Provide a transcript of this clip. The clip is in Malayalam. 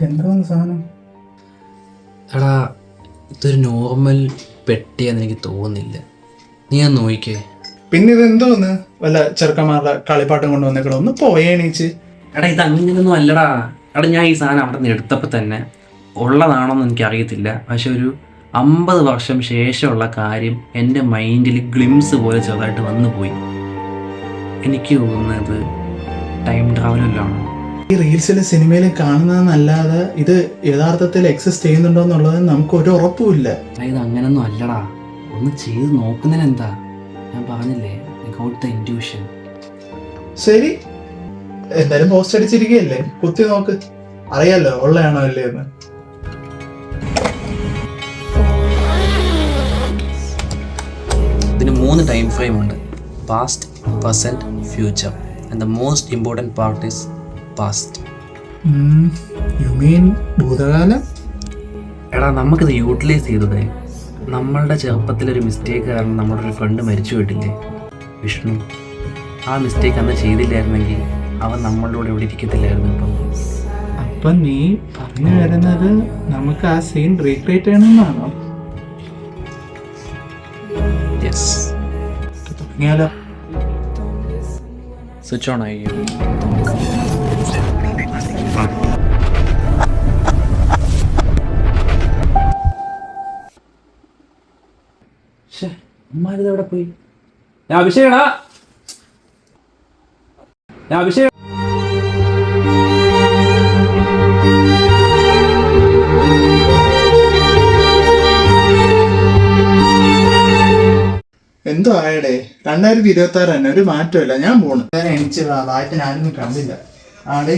എന്താന്ന് സാധനം? എടാ, ഇതൊരു നോർമൽ പെട്ടിയാന്ന് എനിക്ക് തോന്നുന്നില്ല. നീ ഒന്ന് നോക്കിക്കേ. പിന്നെ ഇത് എന്തോന്ന് വല്ല ചെറുക്കന്മാരുടെ കളിപ്പാട്ടം കൊണ്ടുവന്നേക്കണോ? ഒന്ന് പോയേണീച്ച്. എടാ, ഇത് അങ്ങനെയൊന്നും അല്ലടാ. എടാ, ഞാൻ ഈ സാധനം അവിടെ നിന്ന് എടുത്തപ്പോൾ തന്നെ ഉള്ളതാണോന്ന് എനിക്കറിയത്തില്ല. പക്ഷെ ഒരു 50 വർഷം ശേഷമുള്ള കാര്യം എൻ്റെ മൈൻഡിൽ ഗ്ലിംസ് പോലെ ചെറുതായിട്ട് വന്നു പോയി. എനിക്ക് തോന്നുന്നത് ടൈം ട്രാവലെല്ലാം. ഈ റീൽസിലും സിനിമയിലും കാണുന്നതെന്നല്ലാതെ ഇത് യഥാർത്ഥത്തിൽ എക്സിസ്റ്റ് ചെയ്യുന്നുണ്ടോ എന്നുള്ളത് നമുക്ക് ഒരു ഉറപ്പുമില്ല. ഇത് അങ്ങനൊന്നും അല്ലടാ. ഒന്ന് ചെയ്ത് നോക്കുന്നതിനെന്താ? ഞാൻ പറഞ്ഞില്ലേ, ഗോട്ട് ദ ഇൻറ്റ്യൂഷൻ. ശരി, എന്തായാലും പോസ്റ്റ് അടിച്ചിരിക്കുകയല്ലേ, കുത്തി നോക്ക്, അറിയാലോ ഉള്ളയാണോ അല്ലേ എന്ന്. ഇതിന് 3 ടൈം ഫ്രെയിം ഉണ്ട്: past, present, future. And the most important part is past. You mean ഭൂതകാലം? എടാ, നമുക്കിത് യൂട്ടിലൈസ് ചെയ്തതേ. നമ്മളുടെ ചെറുപ്പത്തിലൊരു മിസ്റ്റേക്ക് കാരണം നമ്മുടെ ഒരു ഫ്രണ്ട് മരിച്ചു പോയിട്ടില്ലേ, വിഷ്ണു. ആ മിസ്റ്റേക്ക് അന്ന് ചെയ്തില്ലായിരുന്നെങ്കിൽ അവൻ നമ്മളുടെ കൂടെ ഇവിടെ ഇരിക്കത്തില്ലായിരുന്നു. അപ്പൊ നീ പറഞ്ഞു വരുന്നത് നമുക്ക് ആ സീൻ റീക്രിയേറ്റ് ചെയ്യണമെന്നാണോ? യെസ്. തുടങ്ങിയാലോ? സ്വിച്ച് ഓൺ ആയി. എവിടെ പോയി? ഞാൻ അഭിഷേകടാ, ഞാൻ അഭിഷേക്. എന്തോ ആയടേ, 2026 തന്നെ, ഒരു മാറ്റമില്ല. ഞാൻ പോണു. എനിക്ക് ആരും കണ്ടില്ല ആടേ.